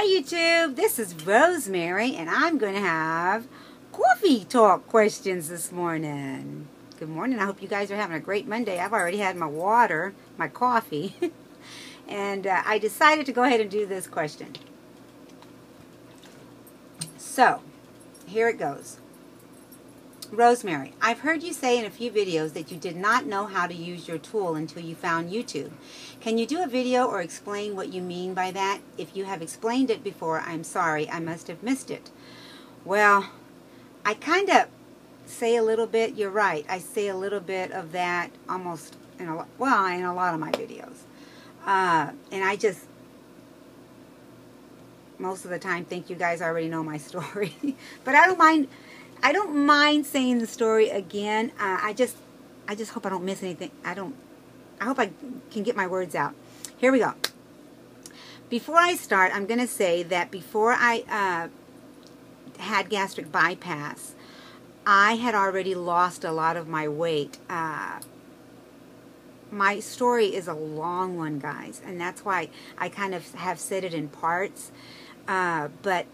Hi YouTube, this is Rosemary and I'm going to have coffee talk questions this morning. Good morning, I hope you guys are having a great Monday. I've already had my water, my coffee, and I decided to go ahead and do this question. So, here it goes. Rosemary, I've heard you say in a few videos that you did not know how to use your tool until you found YouTube. Can you do a video or explain what you mean by that? If you have explained it before, I'm sorry, I must have missed it. Well, I kind of say a little bit, you're right, I say a little bit of that almost in a lot of my videos. And I just, most of the time, think you guys already know my story. But I don't mind saying the story again. I just hope I don't miss anything. I hope I can get my words out. Here we go. Before I start, I'm going to say that before I had gastric bypass, I had already lost a lot of my weight. My story is a long one, guys, and that's why I kind of have said it in parts. But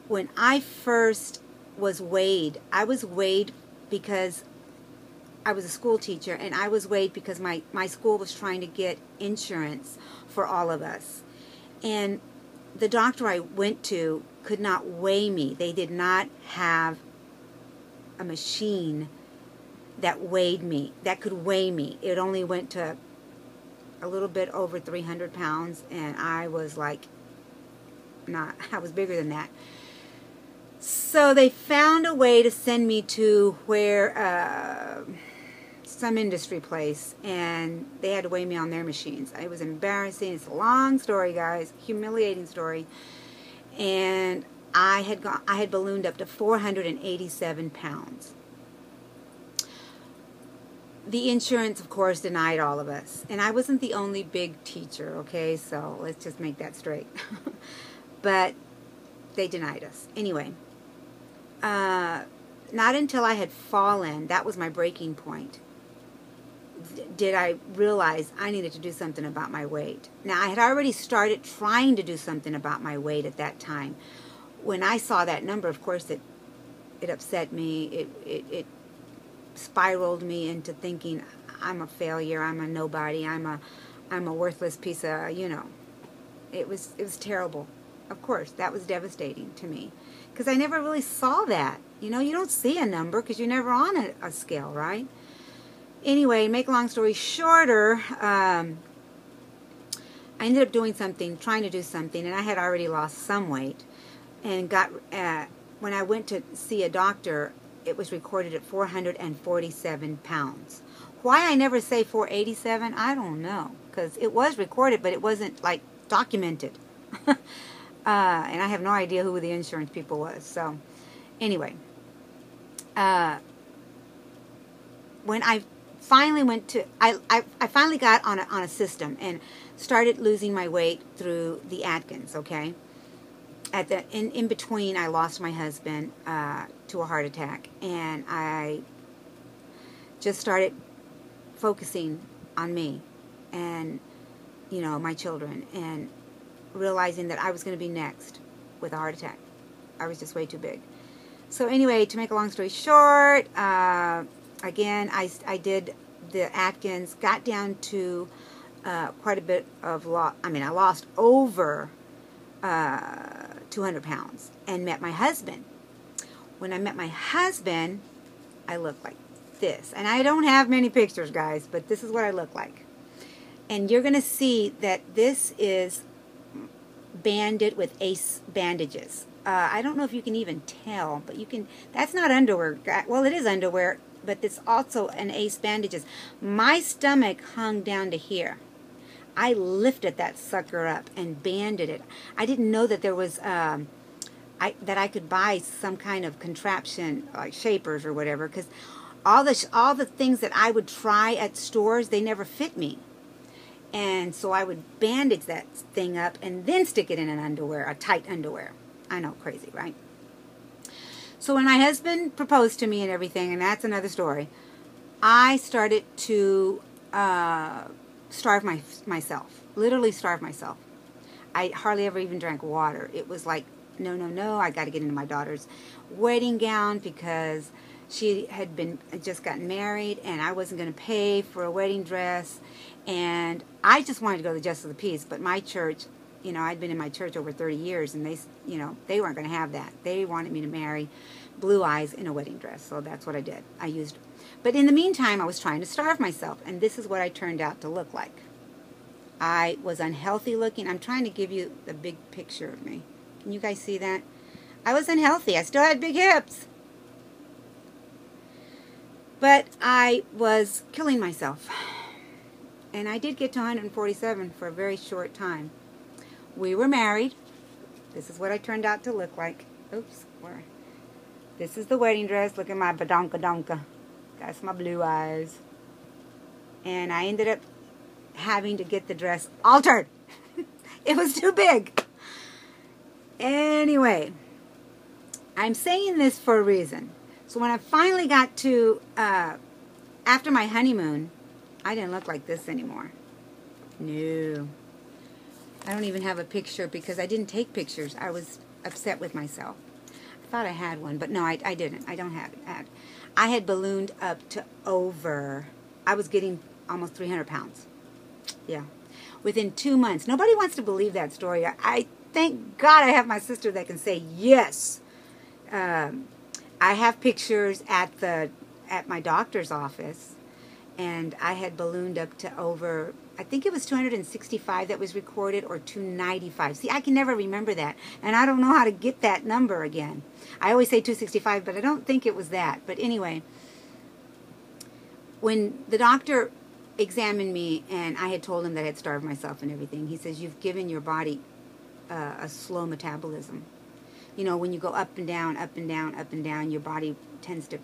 when I first was weighed, I was weighed because I was a school teacher, and I was weighed because my school was trying to get insurance for all of us. And the doctor I went to could not weigh me. They did not have a machine that weighed me, that could weigh me. It only went to a little bit over 300 pounds, and I was like, I was bigger than that. So they found a way to send me to where, some industry place, and they had to weigh me on their machines. It was embarrassing. It's a long story, guys, humiliating story. And I had ballooned up to 487 pounds. The insurance, of course, denied all of us. And I wasn't the only big teacher, okay? So let's just make that straight. But they denied us. Anyway, not until I had fallen, that was my breaking point, did I realize I needed to do something about my weight. Now, I had already started trying to do something about my weight at that time. When I saw that number, of course, it upset me. It spiraled me into thinking I'm a failure, I'm a nobody, I'm a worthless piece of, you know. It was terrible. Of course, that was devastating to me because I never really saw that. You know, you don't see a number because you're never on a scale, right? Anyway, make a long story shorter, I ended up doing something, trying to do something, and I had already lost some weight. And when I went to see a doctor, it was recorded at 447 pounds. Why I never say 487, I don't know, because it was recorded, but it wasn't, like, documented. And I have no idea who the insurance people was. So, anyway, when I finally went to, I finally got on a system and started losing my weight through the Atkins, okay? In between, I lost my husband to a heart attack, and I just started focusing on me and, you know, my children, and realizing that I was going to be next with a heart attack. I was just way too big. So anyway, to make a long story short, again, I did the Atkins, got down to quite a bit of loss. I mean, I lost over 200 pounds and met my husband. When I met my husband, I looked like this. And I don't have many pictures, guys, but this is what I look like. And you're going to see that this is banded with ACE bandages. I don't know if you can even tell, but you can. That's not underwear. Well, it is underwear, but it's also an ACE bandages. My stomach hung down to here. I lifted that sucker up and banded it. I didn't know that there was that I could buy some kind of contraption like shapers or whatever, because all the things that I would try at stores, they never fit me. And so I would bandage that thing up and then stick it in an underwear, a tight underwear. I know, crazy, right? So when my husband proposed to me and everything, and that's another story, I started to starve myself, literally starve myself. I hardly ever even drank water. It was like, no, no, no, I got to get into my daughter's wedding gown because she had just gotten married and I wasn't going to pay for a wedding dress. And I just wanted to go to the Justice of the Peace, but my church, you know, I'd been in my church over 30 years and they, you know, they weren't going to have that. They wanted me to marry blue eyes in a wedding dress. So that's what I did. I used, but in the meantime, I was trying to starve myself. And this is what I turned out to look like. I was unhealthy looking. I'm trying to give you the big picture of me. Can you guys see that? I was unhealthy. I still had big hips. But I was killing myself. And I did get to 147 for a very short time. We were married. This is what I turned out to look like. Oops. This is the wedding dress. Look at my badonka-donka. That's my blue eyes. And I ended up having to get the dress altered. It was too big. Anyway, I'm saying this for a reason. So when I finally got to, after my honeymoon, I didn't look like this anymore. No. I don't even have a picture because I didn't take pictures. I was upset with myself. I thought I had one, but no, I didn't. I don't have it. I had ballooned up to over, I was getting almost 300 pounds. Yeah. Within 2 months. Nobody wants to believe that story. I thank God I have my sister that can say yes. I have pictures at my doctor's office, and I had ballooned up to over, I think it was 265 that was recorded, or 295. See, I can never remember that, and I don't know how to get that number again. I always say 265, but I don't think it was that. But anyway, when the doctor examined me, and I had told him that I had starved myself and everything, he says, you've given your body a slow metabolism. You know, when you go up and down, up and down, up and down, your body tends to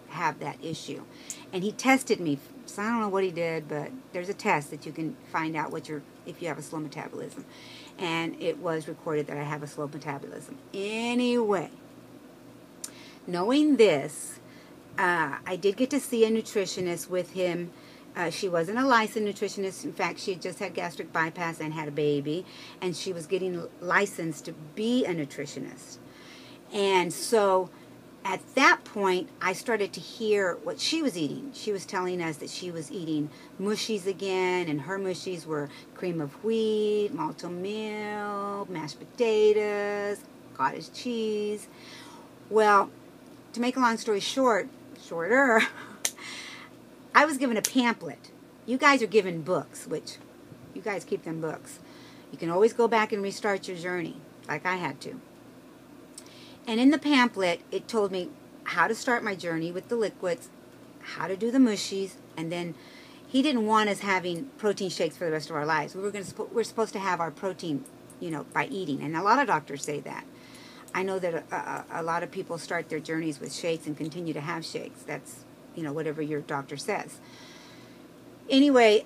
have that issue. And he tested me. So I don't know what he did, but there's a test that you can find out if you have a slow metabolism. And it was recorded that I have a slow metabolism. Anyway, knowing this, I did get to see a nutritionist with him. She wasn't a licensed nutritionist. In fact, she had just had gastric bypass and had a baby. And she was getting licensed to be a nutritionist. And so at that point, I started to hear what she was eating. She was telling us that she was eating mushies again, and her mushies were cream of wheat, malto meal, mashed potatoes, cottage cheese. Well, to make a long story shorter, I was given a pamphlet. You guys are given books, which you guys keep them books. You can always go back and restart your journey, like I had to. And in the pamphlet, it told me how to start my journey with the liquids, how to do the mushies, and then he didn't want us having protein shakes for the rest of our lives. We're supposed to have our protein, you know, by eating, and a lot of doctors say that. I know that a lot of people start their journeys with shakes and continue to have shakes. That's, you know, whatever your doctor says. Anyway,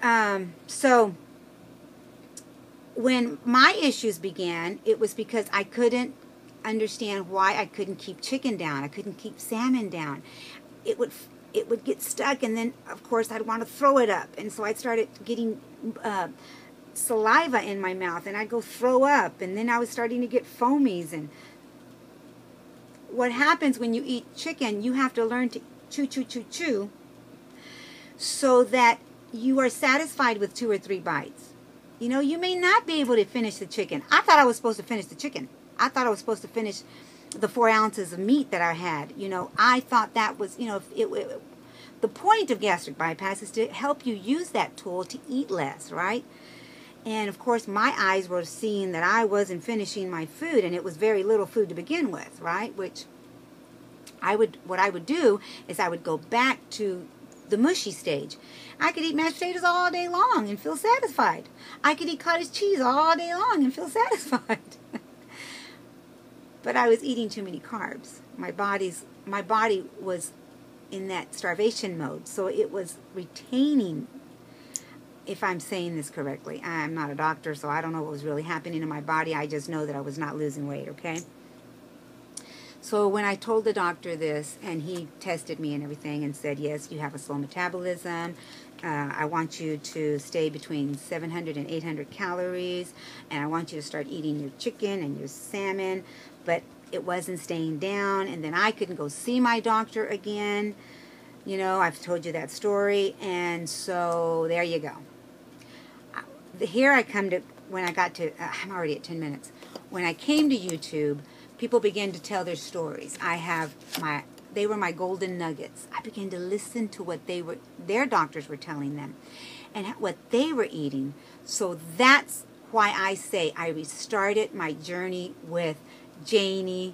so when my issues began, it was because I couldn't understand why I couldn't keep chicken down. I couldn't keep salmon down. It would get stuck, and then of course I'd want to throw it up, and so I started getting saliva in my mouth, and I'd go throw up, and then I was starting to get foamies. And what happens when you eat chicken, you have to learn to chew so that you are satisfied with 2 or 3 bites. You know, you may not be able to finish the chicken. I thought I was supposed to finish the chicken. I thought I was supposed to finish the 4 ounces of meat that I had. You know, I thought that was, you know, the point of gastric bypass is to help you use that tool to eat less, right? And of course, my eyes were seeing that I wasn't finishing my food, and it was very little food to begin with, right? Which what I would do is I would go back to the mushy stage. I could eat mashed potatoes all day long and feel satisfied. I could eat cottage cheese all day long and feel satisfied. But I was eating too many carbs. My body was in that starvation mode, so it was retaining, if I'm saying this correctly. I'm not a doctor, so I don't know what was really happening in my body. I just know that I was not losing weight, okay? So when I told the doctor this, and he tested me and everything and said, yes, you have a slow metabolism. I want you to stay between 700 and 800 calories, and I want you to start eating your chicken and your salmon. But it wasn't staying down, and then I couldn't go see my doctor again. You know, I've told you that story, and so there you go. Here I come to, when I got to, I'm already at 10 minutes. When I came to YouTube, people began to tell their stories. They were my golden nuggets. I began to listen to what their doctors were telling them and what they were eating. So that's why I say I restarted my journey with Janie,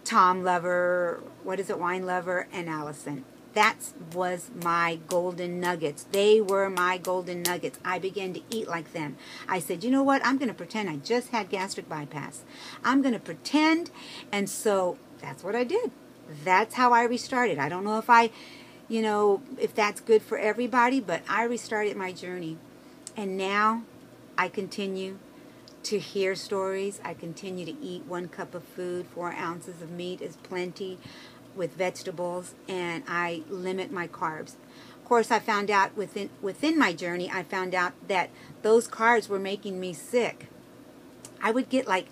Tom Lover, Wine Lover, and Allison. That was my golden nuggets. They were my golden nuggets. I began to eat like them. I said, you know what? I'm going to pretend I just had gastric bypass. I'm going to pretend. And so that's what I did. That's how I restarted. I don't know if that's good for everybody, but I restarted my journey. And now I continue to hear stories. I continue to eat 1 cup of food. 4 ounces of meat is plenty, with vegetables, and I limit my carbs. Of course, I found out within my journey, I found out that those carbs were making me sick. I would get like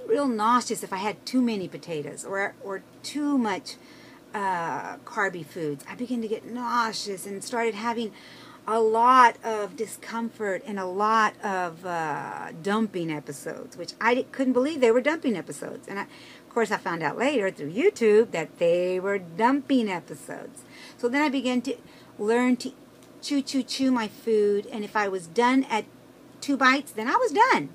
real nauseous if I had too many potatoes or too much carby foods. I began to get nauseous and started having a lot of discomfort and a lot of dumping episodes, which I couldn't believe they were dumping episodes. And of course, I found out later through YouTube that they were dumping episodes. So then I began to learn to chew my food, and if I was done at 2 bites, then I was done.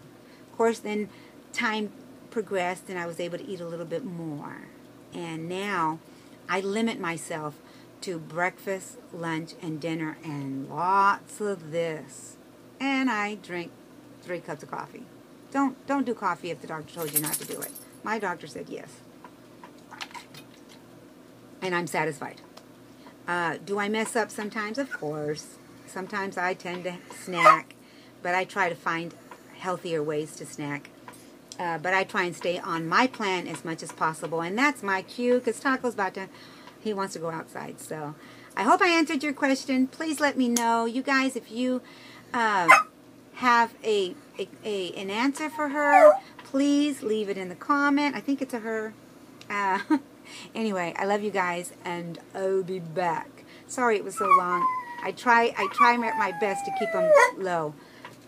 Of course, then time progressed, and I was able to eat a little bit more. And now I limit myself to breakfast, lunch, and dinner, and lots of this. And I drink 3 cups of coffee. Don't do coffee if the doctor told you not to do it. My doctor said yes. And I'm satisfied. Do I mess up sometimes? Of course. Sometimes I tend to snack, but I try to find healthier ways to snack. But I try and stay on my plan as much as possible. And that's my cue, because Taco's he wants to go outside. So I hope I answered your question. Please let me know. You guys, if you have an answer for her, please leave it in the comment. I think it's a her. Anyway, I love you guys, and I'll be back. Sorry it was so long. I try my best to keep them low,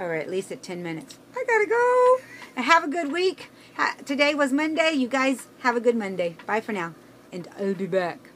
or at least at 10 minutes. I gotta go. And have a good week. Today was Monday. You guys have a good Monday. Bye for now, and I'll be back.